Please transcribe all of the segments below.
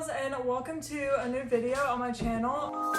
girls, and welcome to a new video on my channel.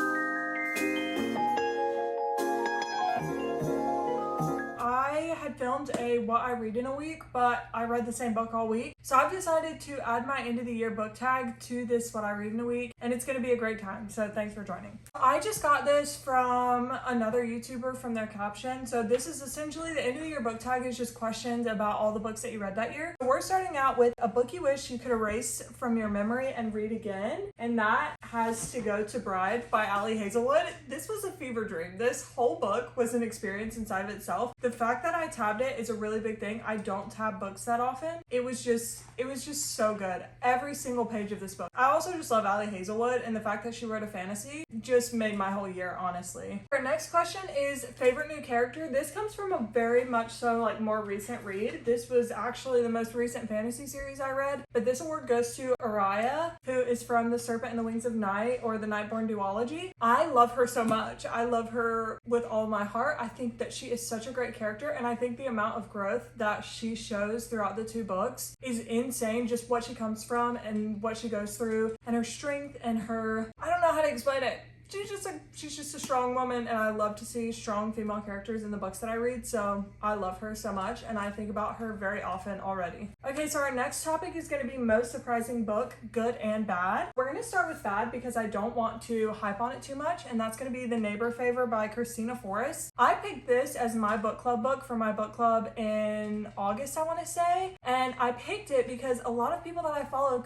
I had filmed a what I read in a week, but I read the same book all week. So I've decided to add my end of the year book tag to this what I read in a week, and it's gonna be a great time. So thanks for joining. I just got this from another YouTuber from their caption. So this is essentially the end of the year book tag is just questions about all the books that you read that year. So we're starting out with a book you wish you could erase from your memory and read again. And that has to go to Bride by Ali Hazelwood. This was a fever dream. This whole book was an experience inside of itself. The fact that I tabbed it is a really big thing. I don't tab books that often. It was just so good. Every single page of this book. I also just love Ali Hazelwood, and the fact that she wrote a fantasy just made my whole year, honestly. Our next question is favorite new character. This comes from a very much so like more recent read. This was actually the most recent fantasy series I read, but this award goes to Araya, who is from The Serpent and the Wings of Night, or the Nightborn duology. I love her so much. I love her with all my heart. I think that she is such a great character, and I think the amount of growth that she shows throughout the two books is insane. Just what she comes from and what she goes through, and her strength and her, I don't know how to explain it. She's just a strong woman, and I love to see strong female characters in the books that I read, so I love her so much, and I think about her very often already. Okay, so our next topic is going to be most surprising book, good and bad. We're going to start with bad because I don't want to hype on it too much, and that's going to be The Neighbor Favor by Christina Forrest. I picked this as my book club book for my book club in August, I want to say, and I picked it because a lot of people that I follow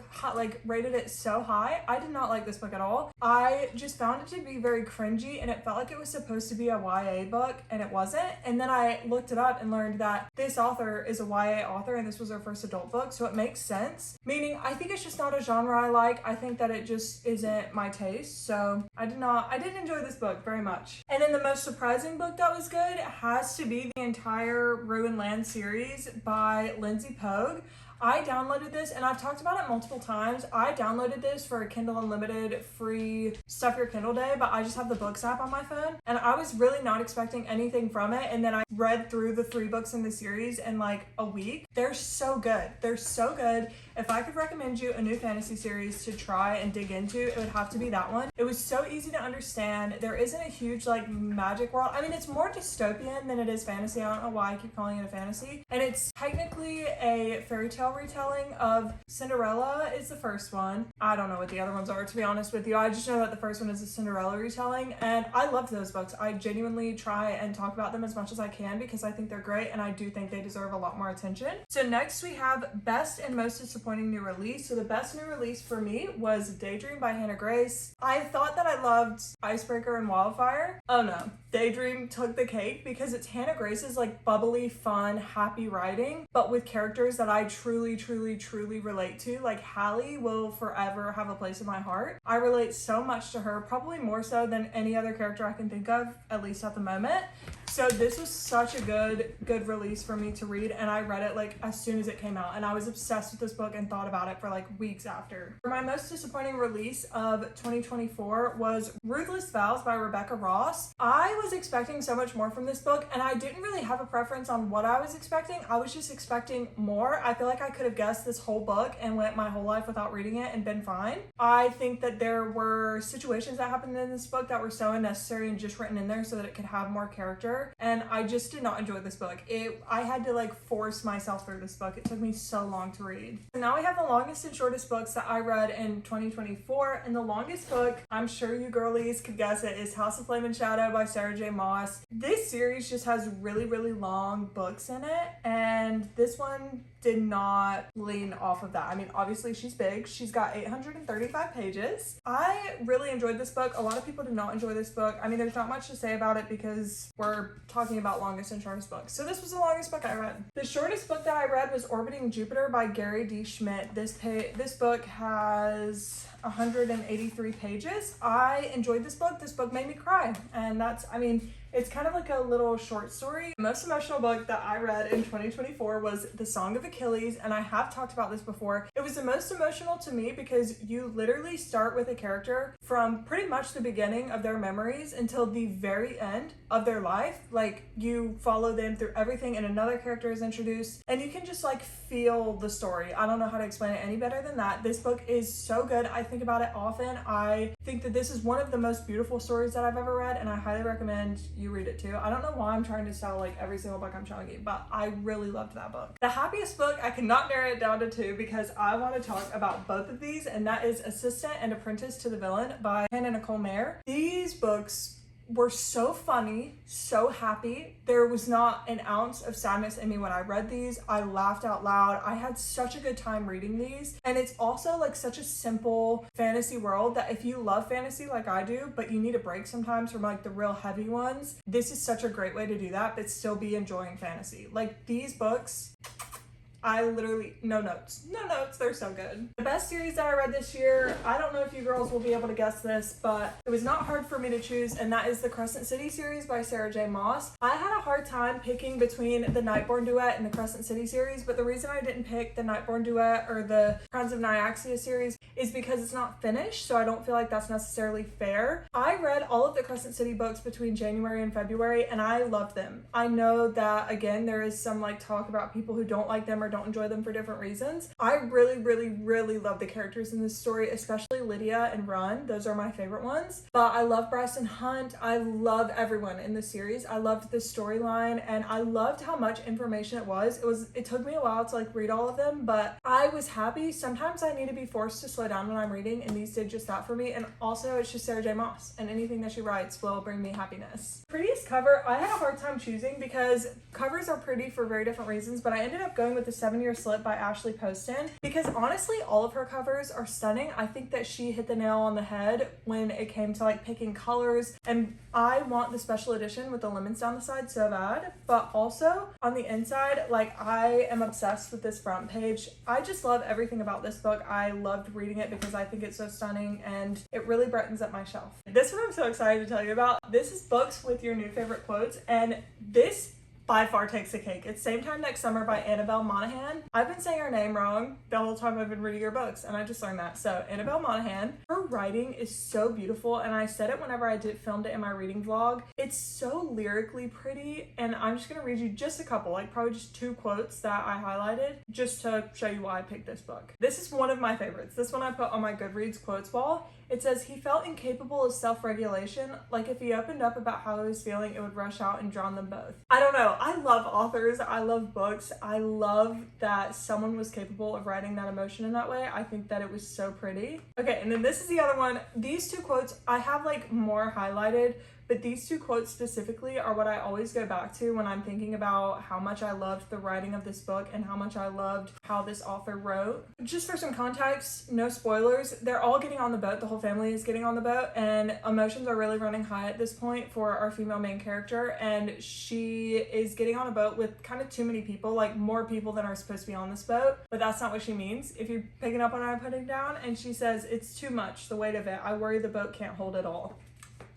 rated it so high. I did not like this book at all. I just found it to be very cringy, and it felt like it was supposed to be a YA book, and it wasn't. And then I looked it up and learned that this author is a YA author, and this was her first adult book, so it makes sense. Meaning, I think it's just not a genre I like. I think that it just isn't my taste, so I didn't enjoy this book very much. And then the most surprising book that was good has to be the entire Ruined Land series by Lindsay Pogue. I downloaded this, and I've talked about it multiple times. I downloaded this for a Kindle Unlimited free Stuff Your Kindle Day, but I just have the Books app on my phone, and I was really not expecting anything from it, and then I read through the 3 books in the series in like a week. They're so good. They're so good. If I could recommend you a new fantasy series to try and dig into, it would have to be that one. It was so easy to understand. There isn't a huge like magic world. I mean, it's more dystopian than it is fantasy. I don't know why I keep calling it a fantasy. And it's technically a fairy tale retelling of Cinderella is the first one. I don't know what the other ones are, to be honest with you. I just know that the first one is a Cinderella retelling, and I loved those books. I genuinely try and talk about them as much as I can because I think they're great, and I do think they deserve a lot more attention. So next we have best and most disappointing new release. So the best new release for me was Daydream by Hannah Grace. I thought that I loved Icebreaker and Wildfire. Oh no, Daydream took the cake because it's Hannah Grace's like bubbly, fun, happy writing, but with characters that I truly relate to. Like Hallie will forever have a place in my heart. I relate so much to her, probably more so than any other character I can think of, at least at the moment. So this was such a good release for me to read, and I read it like as soon as it came out, and I was obsessed with this book and thought about it for like weeks after. For my most disappointing release of 2024 was Ruthless Vows by Rebecca Ross. I was expecting so much more from this book, and I didn't really have a preference on what I was expecting. I was just expecting more. I feel like I could have guessed this whole book and went my whole life without reading it and been fine. I think that there were situations that happened in this book that were so unnecessary and just written in there so that it could have more character. And I just did not enjoy this book. I had to like force myself through this book. It took me so long to read. And now we have the longest and shortest books that I read in 2024. And the longest book, I'm sure you girlies could guess it, is House of Flame and Shadow by Sarah J. Maas. This series just has really long books in it, and this one did not lean off of that. I mean, obviously she's big. She's got 835 pages. I really enjoyed this book. A lot of people did not enjoy this book. I mean, there's not much to say about it because we're talking about longest and shortest books. So this was the longest book I read. The shortest book that I read was Orbiting Jupiter by Gary D. Schmidt. This book has 183 pages. I enjoyed this book. This book made me cry, and it's kind of like a little short story. The most emotional book that I read in 2024 was The Song of Achilles, and I have talked about this before. It was the most emotional to me because you literally start with a character from pretty much the beginning of their memories until the very end of their life. Like, you follow them through everything, and another character is introduced, and you can just like feel the story. I don't know how to explain it any better than that. This book is so good. I think about it often. I think that this is one of the most beautiful stories that I've ever read, and I highly recommend you read it too. I don't know why I'm trying to sell like every single book I'm showing you, but I really loved that book. The Happiest book, I cannot narrow it down to two because I want to talk about both of these, and that is Assistant and Apprentice to the Villain by Hannah Nicole Mayer. These books were so funny, so happy. There was not an ounce of sadness in me when I read these. I laughed out loud. I had such a good time reading these. And it's also like such a simple fantasy world that if you love fantasy like I do, but you need a break sometimes from like the real heavy ones, this is such a great way to do that, but still be enjoying fantasy. Like these books, I literally, no notes, they're so good. The best series that I read this year, I don't know if you girls will be able to guess this, but it was not hard for me to choose, and that is the Crescent City series by Sarah J. Maas. I had a hard time picking between the Nightborn Duet and the Crescent City series, but the reason I didn't pick the Nightborn Duet or the Crowns of Nyaxia series is because it's not finished, so I don't feel like that's necessarily fair. I read all of the Crescent City books between January and February, and I loved them. I know that, again, there is some like talk about people who don't like them or don't enjoy them for different reasons. I really love the characters in this story, especially Lydia and Run. Those are my favorite ones. But I love Bryson Hunt. I love everyone in the series. I loved the storyline, and I loved how much information it was. It took me a while to like read all of them, but I was happy. Sometimes I need to be forced to slow down when I'm reading, and these did just that for me. And also it's just Sarah J. Maas, and anything that she writes will bring me happiness. Prettiest cover, I had a hard time choosing because covers are pretty for very different reasons, but I ended up going with the 7-Year Slip by Ashley Poston because honestly all of her covers are stunning. I think that she hit the nail on the head when it came to like picking colors, and I want the special edition with the lemons down the side so bad, but also on the inside, like I am obsessed with this front page. I just love everything about this book. I loved reading it because I think it's so stunning and it really brightens up my shelf. This one I'm so excited to tell you about. This is Books with Your New Favorite Quotes, and this by far takes the cake. It's Same Time Next Summer by Annabelle Monaghan. I've been saying her name wrong the whole time I've been reading her books, and I just learned that. So Annabelle Monaghan, her writing is so beautiful, and I said it whenever I filmed it in my reading vlog. It's so lyrically pretty, and I'm just gonna read you just a couple, like probably just 2 quotes that I highlighted just to show you why I picked this book. This is one of my favorites. This one I put on my Goodreads quotes wall. It says, "He felt incapable of self-regulation, like if he opened up about how he was feeling, it would rush out and drown them both." I don't know. I love authors. I love books. I love that someone was capable of writing that emotion in that way. I think that it was so pretty. Okay, and then this is the other one. These 2 quotes, I have like more highlighted, but these 2 quotes specifically are what I always go back to when I'm thinking about how much I loved the writing of this book and how much I loved how this author wrote. Just for some context, no spoilers, they're all getting on the boat. The whole family is getting on the boat, and emotions are really running high at this point for our female main character, and she is getting on a boat with kind of too many people, like more people than are supposed to be on this boat, but that's not what she means if you're picking up on what I'm putting down. And she says, "It's too much, the weight of it. I worry the boat can't hold it all."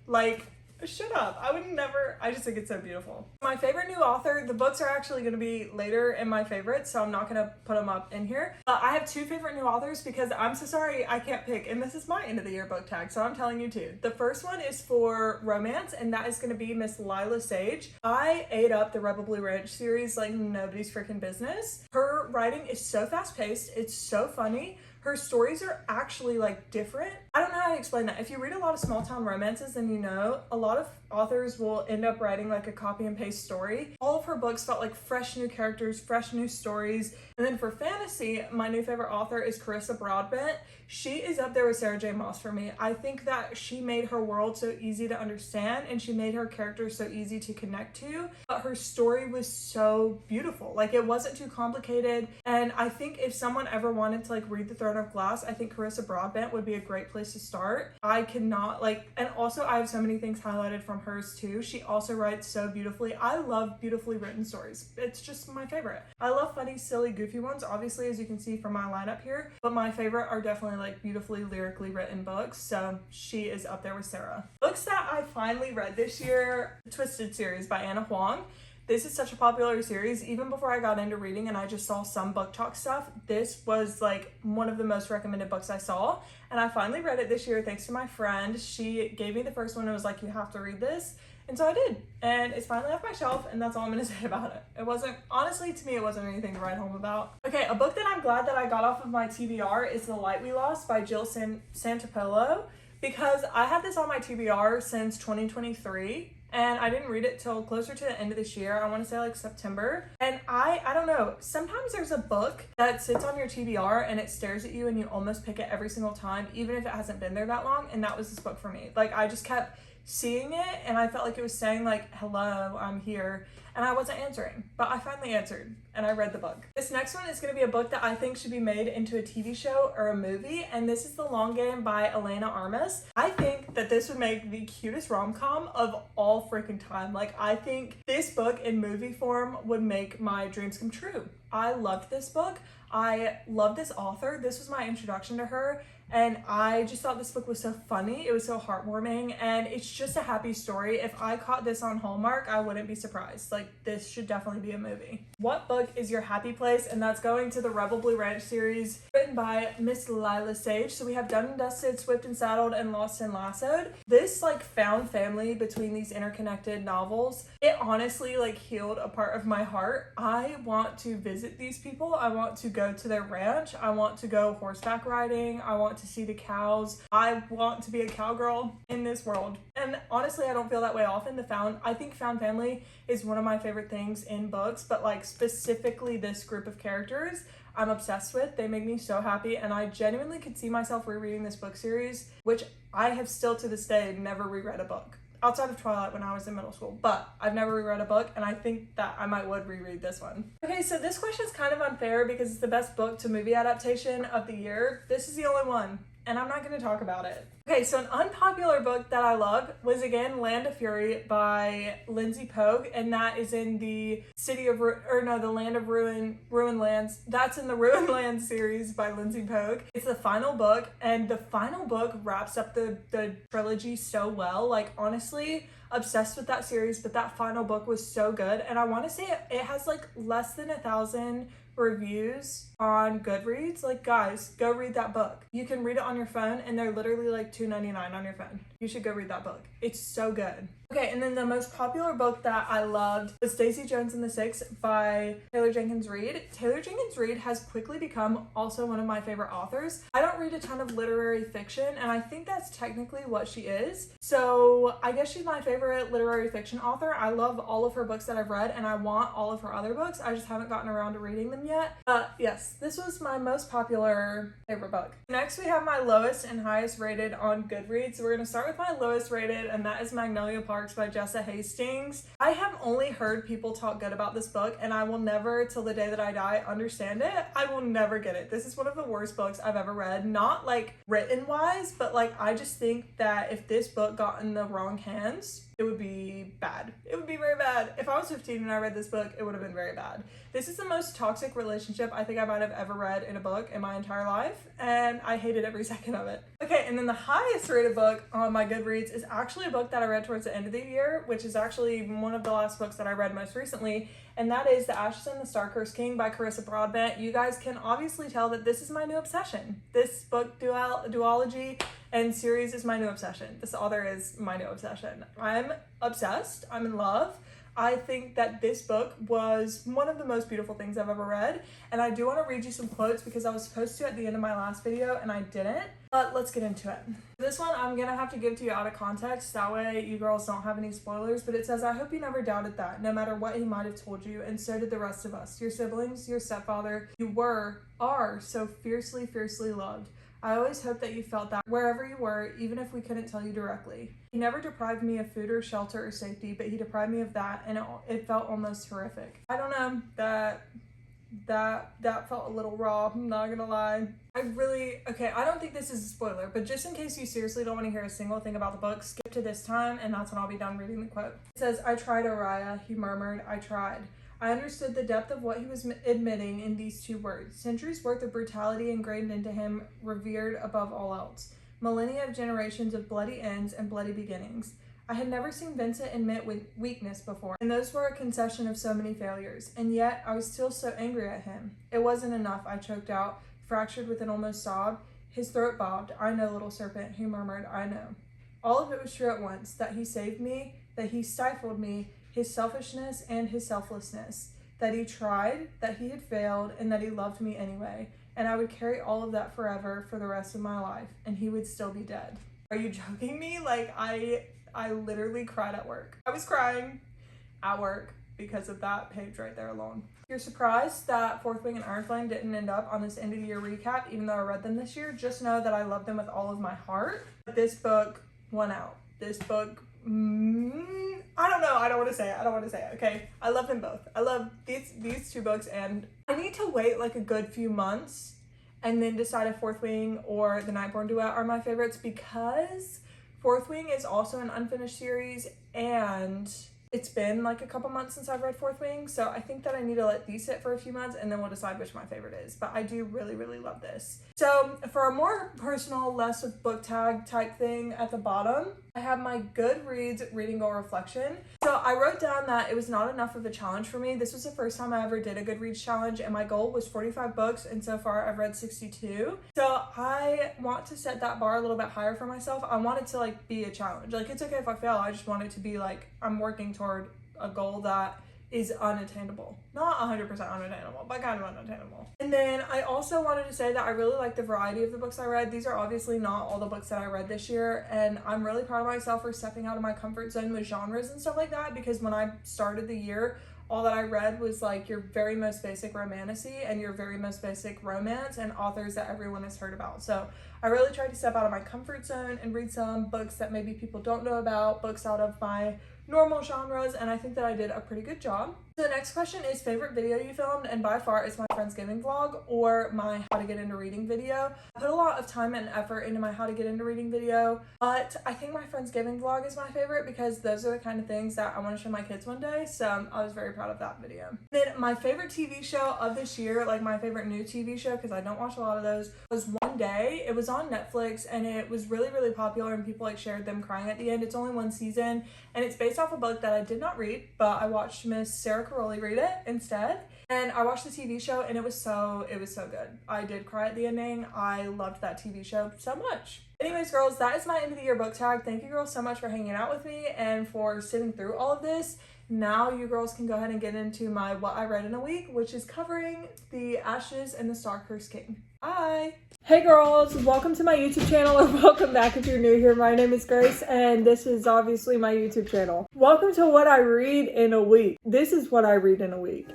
Like, shut up. I would never. I just think it's so beautiful. My favorite new author, the books are actually going to be later in my favorites, so I'm not going to put them up in here. But I have 2 favorite new authors because I'm so sorry I can't pick, and this is my end of the year book tag, so I'm telling you 2. The first one is for romance, and that is going to be Miss Lila Sage. I ate up the Rebel Blue Ridge series like nobody's freaking business. Her writing is so fast-paced. It's so funny. Her stories are actually like different. I don't know how to explain that. If you read a lot of small town romances, then you know a lot of authors will end up writing like a copy and paste story. All of her books felt like fresh new characters, fresh new stories. And then for fantasy, my new favorite author is Carissa Broadbent. She is up there with Sarah J. Maas for me. I think that she made her world so easy to understand, and she made her characters so easy to connect to, but her story was so beautiful. Like, it wasn't too complicated, and I think if someone ever wanted to like read The Throne of Glass, I think Carissa Broadbent would be a great place to start. I cannot like, and also I have so many things highlighted from hers too. She also writes so beautifully. I love beautifully written stories. It's just my favorite. I love funny, silly, goofy ones, obviously, as you can see from my lineup here, but my favorite are definitely like beautifully lyrically written books, so she is up there with Sarah. Books that I finally read this year: Twisted series by Anna Huang. this is such a popular series. Even before I got into reading and I just saw some book talk stuff, this was like one of the most recommended books I saw. And I finally read it this year thanks to my friend. She gave me the first one and was like, you have to read this. And so I did. And it's finally off my shelf, and that's all I'm gonna say about it. It wasn't, honestly, to me, it wasn't anything to write home about. Okay, a book that I'm glad that I got off of my TBR is The Light We Lost by Jill Santopolo, because I had this on my TBR since 2023. And I didn't read it till closer to the end of this year. I want to say like September. And I don't know, sometimes there's a book that sits on your TBR and it stares at you and you almost pick it every single time, even if it hasn't been there that long. And that was this book for me. Like, I just kept seeing it and I felt like it was saying like, hello, I'm here. And I wasn't answering, but I finally answered and I read the book. This next one is going to be a book that I think should be made into a TV show or a movie, and this is The Long Game by Elena Armas. I think that this would make the cutest rom-com of all freaking time. Like, I think this book in movie form would make my dreams come true. I loved this book. I love this author. This was my introduction to her. And I just thought this book was so funny. It was so heartwarming, and it's just a happy story. If I caught this on Hallmark, I wouldn't be surprised. Like, this should definitely be a movie. What book is your happy place? And that's going to the Rebel Blue Ranch series, written by Miss Lila Sage. So we have Done and Dusted, Swift and Saddled, and Lost and Lassoed. This like found family between these interconnected novels, it honestly like healed a part of my heart. I want to visit these people. I want to go to their ranch. I want to go horseback riding. I want to see the cows. I want to be a cowgirl in this world. And honestly, I don't feel that way often. I think found family is one of my favorite things in books, but like specifically this group of characters I'm obsessed with. They make me so happy, and I genuinely could see myself rereading this book series, which I have still to this day never reread a book. Outside of Twilight when I was in middle school, but I've never reread a book, and I think that I would reread this one. Okay, so this question is kind of unfair because it's the best book to movie adaptation of the year. This is the only one, and I'm not going to talk about it. Okay, so an unpopular book that I love was again Land of Fury by Lindsay Pogue, and that is in the the Land of Ruined Lands. That's in the Ruined Lands series by Lindsay Pogue. It's the final book, and the final book wraps up the trilogy so well. Like, honestly, obsessed with that series, but that final book was so good, and I want to say it has like less than 1,000 reviews on Goodreads. Like, guys, go read that book. You can read it on your phone, and they're literally like $2.99 on your phone. You should go read that book. It's so good. Okay, and then the most popular book that I loved was Daisy Jones and the Six by Taylor Jenkins Reid. Taylor Jenkins Reid has quickly become also one of my favorite authors. I don't read a ton of literary fiction, and I think that's technically what she is. So I guess she's my favorite literary fiction author. I love all of her books that I've read, and I want all of her other books. I just haven't gotten around to reading them yet. Yes, this was my most popular favorite book. Next, we have my lowest and highest rated on Goodreads. So we're going to start with my lowest rated, and that is Magnolia Parks by Jessa Hastings. I have only heard people talk good about this book, and I will never, till the day that I die, understand it. I will never get it. This is one of the worst books I've ever read. Not like written wise, but like I just think that if this book got in the wrong hands, it would be bad. It would be very bad. If I was 15 and I read this book, it would have been very bad. This is the most toxic relationship I think I might have ever read in a book in my entire life, and I hated every second of it. Okay, and then the highest rated book on my Goodreads is actually a book that I read towards the end of the year, which is actually one of the last books that I read most recently, and that is The Ashes and the Star-Cursed King by Carissa Broadbent. You guys can obviously tell that this is my new obsession. This book duology and series is my new obsession. This author is my new obsession. I'm obsessed. I'm in love. I think that this book was one of the most beautiful things I've ever read, and I do want to read you some quotes because I was supposed to at the end of my last video and I didn't, but let's get into it. This one I'm gonna have to give to you out of context, that way you girls don't have any spoilers, but it says, "I hope you never doubted that, no matter what he might have told you, and so did the rest of us, your siblings, your stepfather, you are so fiercely, fiercely loved. I always hoped that you felt that wherever you were, even if we couldn't tell you directly. He never deprived me of food or shelter or safety, but he deprived me of that, and it felt almost horrific." I don't know, that felt a little raw, I'm not gonna lie. I don't think this is a spoiler, but just in case you seriously don't want to hear a single thing about the book, skip to this time, and that's when I'll be done reading the quote. It says, "I tried, Oriah," he murmured, "I tried." I understood the depth of what he was admitting in these two words. Centuries worth of brutality ingrained into him, revered above all else. Millennia of generations of bloody ends and bloody beginnings. I had never seen Vincent admit weakness before, and those were a concession of so many failures, and yet I was still so angry at him. It wasn't enough, I choked out, fractured with an almost sob. His throat bobbed. I know, little serpent, he murmured, I know. All of it was true at once, that he saved me, that he stifled me, his selfishness and his selflessness, that he tried, that he had failed, and that he loved me anyway, and I would carry all of that forever for the rest of my life, and he would still be dead. Are you joking me? Like, I literally cried at work. I was crying at work because of that page right there alone. If you're surprised that Fourth Wing and Iron Flame didn't end up on this end of the year recap, even though I read them this year, just know that I love them with all of my heart. But this book won out. This book, I don't know. I don't want to say it. Okay. I love them both. I love these two books, and I need to wait like a good few months and then decide if Fourth Wing or the Nightborn Duet are my favorites, because Fourth Wing is also an unfinished series, and it's been like a couple months since I've read Fourth Wing, so I think that I need to let these sit for a few months and then we'll decide which my favorite is. But I do really, really love this. So for a more personal, less of book tag type thing at the bottom, I have my Goodreads reading goal reflection. So I wrote down that it was not enough of a challenge for me. This was the first time I ever did a Goodreads challenge, and my goal was 45 books, and so far I've read 62. So I want to set that bar a little bit higher for myself. I want it to like be a challenge. Like, it's okay if I fail. I just want it to be like I'm working toward a goal that is unattainable. Not 100% unattainable, but kind of unattainable. And then I also wanted to say that I really like the variety of the books I read. These are obviously not all the books that I read this year, and I'm really proud of myself for stepping out of my comfort zone with genres and stuff like that, because when I started the year, all that I read was like your very most basic romantasy and your very most basic romance and authors that everyone has heard about. So I really tried to step out of my comfort zone and read some books that maybe people don't know about, books out of my normal genres, and I think that I did a pretty good job. So the next question is favorite video you filmed, and by far it's my Friendsgiving vlog or my how to get into reading video. I put a lot of time and effort into my how to get into reading video, but I think my Friendsgiving vlog is my favorite because those are the kind of things that I want to show my kids one day, so I was very proud of that video. Then my favorite TV show of this year, like my favorite new TV show, because I don't watch a lot of those, was One Day. It was on Netflix and it was really, really popular, and people like shared them crying at the end. It's only one season and it's based off a book that I did not read, but I watched Miss Sarah Caroli read it instead, and I watched the TV show and it was so good. I did cry at the ending. I loved that TV show so much. Anyways, girls, that is my end of the year book tag. Thank you girls so much for hanging out with me and for sitting through all of this. Now you girls can go ahead and get into my what I read in a week, which is covering the Ashes and the Star-Cursed King. Bye! Hey girls, welcome to my YouTube channel, or welcome back if you're new here. My name is Grace and this is obviously my YouTube channel. Welcome to what I read in a week. This is what I read in a week.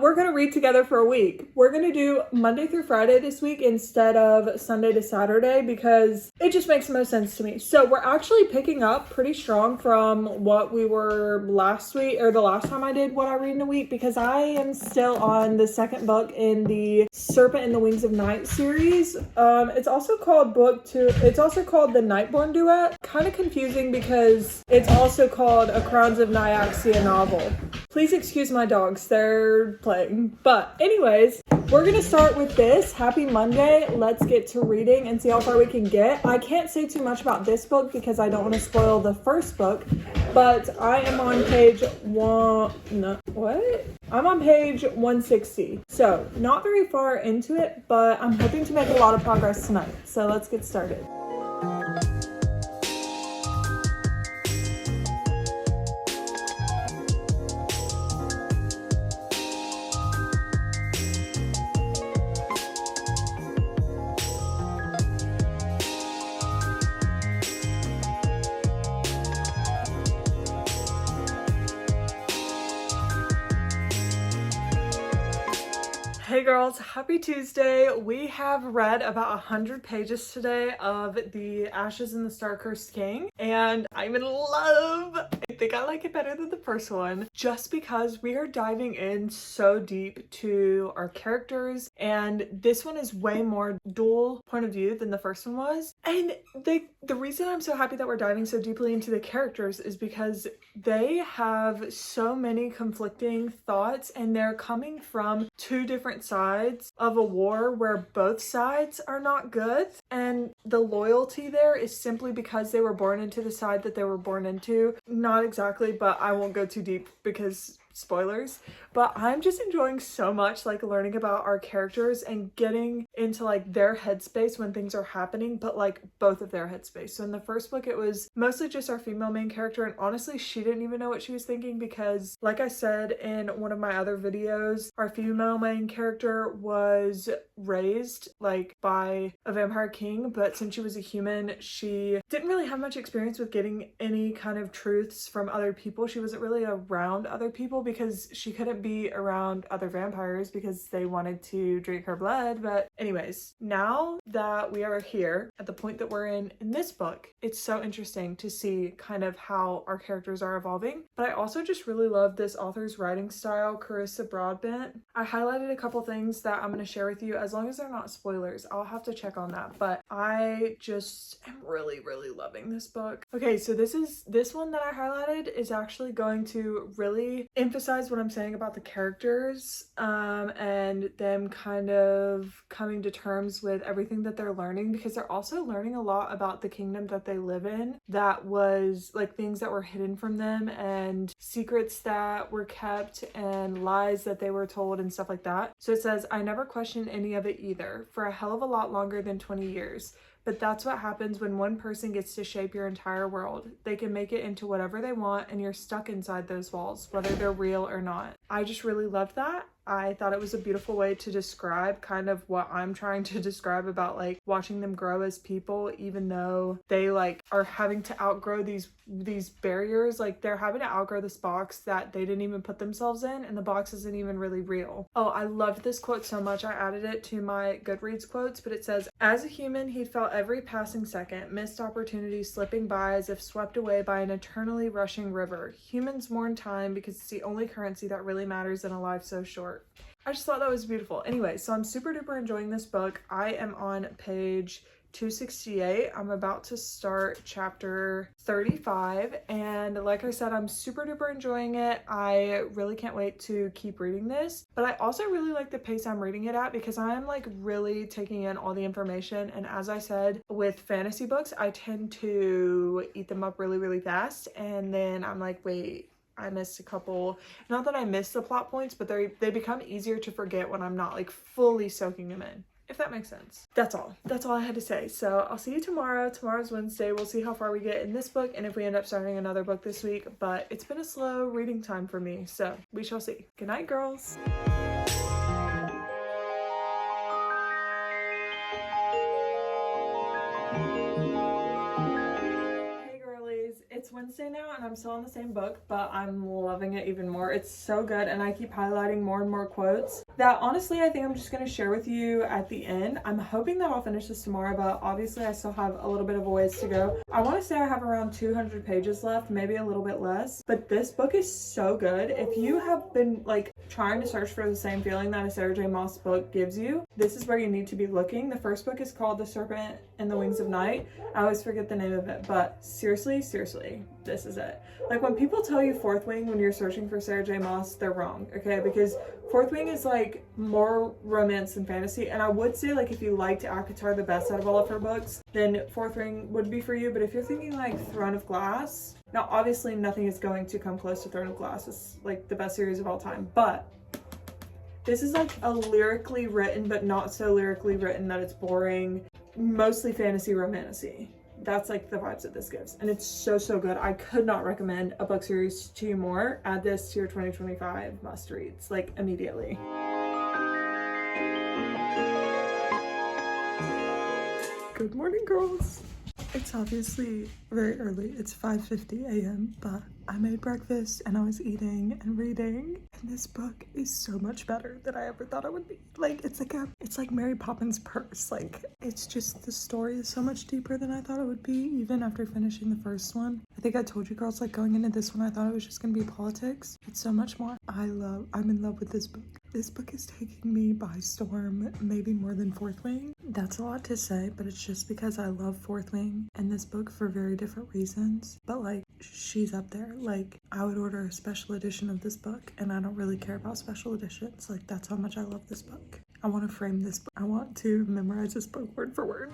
We're going to read together for a week. We're going to do Monday through Friday this week instead of Sunday to Saturday because it just makes the most sense to me. So we're actually picking up pretty strong from what we were last week, or the last time I did what I read in a week, because I am still on the second book in the Serpent and the Wings of Night series. It's also called it's also called the Nightborn Duet. Kind of confusing because it's also called A Crowns of Nyaxia novel. Please excuse my dogs, they're playing. But anyways, we're gonna start with this. Happy Monday. Let's get to reading and see how far we can get. I can't say too much about this book because I don't want to spoil the first book, but I am on page I'm on page 160. So not very far into it, but I'm hoping to make a lot of progress tonight. So let's get started. Hey girls, happy Tuesday. We have read about 100 pages today of the Ashes and the Star-Cursed King, and I'm in love. think I like it better than the first one just because we are diving in so deep to our characters, and this one is way more dual point of view than the first one was. And the reason I'm so happy that we're diving so deeply into the characters is because they have so many conflicting thoughts, and they're coming from two different sides of a war where both sides are not good, and the loyalty there is simply because they were born into the side that they were born into. Not exactly, but I won't go too deep because spoilers. But I'm just enjoying so much like learning about our characters and getting into like their headspace when things are happening, but like both of their headspace. So in the first book it was mostly just our female main character, and honestly she didn't even know what she was thinking because, like I said in one of my other videos, our female main character was raised like by a vampire king, but since she was a human she didn't really have much experience with getting any kind of truths from other people. She wasn't really around other people because she couldn't be around other vampires because they wanted to drink her blood. But anyways, now that we are here at the point that we're in this book, it's so interesting to see kind of how our characters are evolving. But I also just really love this author's writing style, Carissa Broadbent. I highlighted a couple things that I'm going to share with you. As long as they're not spoilers, I'll have to check on that, but I just am really loving this book. Okay, so this one that I highlighted is actually going to really emphasize what I'm saying about the characters and them kind of coming to terms with everything that they're learning, because they're also learning a lot about the kingdom that they live in that was like things that were hidden from them and secrets that were kept and lies that they were told and stuff like that. So it says, I never questioned any of it either for a hell of a lot longer than 20 years. But that's what happens when one person gets to shape your entire world. They can make it into whatever they want and you're stuck inside those walls, whether they're real or not. I just really loved that. I thought it was a beautiful way to describe kind of what I'm trying to describe about like watching them grow as people, even though they like are having to outgrow these barriers. Like they're having to outgrow this box that they didn't even put themselves in, and the box isn't even really real. Oh, I loved this quote so much. I added it to my Goodreads quotes, but it says, as a human, he felt every passing second, missed opportunities slipping by as if swept away by an eternally rushing river. Humans mourn time because it's the only currency that really matters in a life so short. I just thought that was beautiful. Anyway, so I'm super duper enjoying this book. I am on page 268. I'm about to start chapter 35, and like I said, I'm super duper enjoying it. I really can't wait to keep reading this, but I also really like the pace I'm reading it at because I'm like really taking in all the information, and as I said, with fantasy books I tend to eat them up really fast, and then I'm like, wait, I missed a couple. Not that I missed the plot points, but they become easier to forget when I'm not like fully soaking them in, if that makes sense. That's all I had to say. So I'll see you tomorrow. Tomorrow's Wednesday. We'll see how far we get in this book and if we end up starting another book this week, but it's been a slow reading time for me, so we shall see. Good night, girls. It's Wednesday now and I'm still on the same book, but I'm loving it even more. It's so good, and I keep highlighting more and more quotes that honestly I think I'm just going to share with you at the end. I'm hoping that I'll finish this tomorrow, but obviously I still have a little bit of a ways to go. I want to say I have around 200 pages left, maybe a little bit less, but this book is so good. If you have been like trying to search for the same feeling that a Sarah J. Maas book gives you, this is where you need to be looking. The first book is called The Serpent and the Wings of Night. I always forget the name of it, but seriously, this is it. Like when people tell you Fourth Wing when you're searching for Sarah J. Maas, they're wrong, okay? Because Fourth Wing is like more romance than fantasy, and I would say like if you liked ACOTAR the best out of all of her books, then Fourth Wing would be for you. But if you're thinking like Throne of Glass, now obviously nothing is going to come close to Throne of Glass. It's like the best series of all time, but this is like a lyrically written, but not so lyrically written that it's boring, mostly fantasy romantasy. That's like the vibes that this gives, and it's so good. I could not recommend a book series to you more. Add this to your 2025 must reads like immediately. Good morning, girls. It's obviously very early. It's 5:50 a.m., but I made breakfast and I was eating and reading, And this book is so much better than I ever thought it would be. Like, it's like Mary Poppins' purse. Like, it's just, the story is so much deeper than I thought it would be, even after finishing the first one. I think I told you girls, like, going into this one, I thought it was just gonna be politics. It's so much more. I'm in love with this book. This book is taking me by storm, maybe more than Fourth Wing. That's a lot to say, but it's just because I love Fourth Wing and this book for very different reasons. But like, she's up there. Like, I would order a special edition of this book, and I don't really care about special editions. Like, that's how much I love this book. I want to frame this book. I want to memorize this book word for word.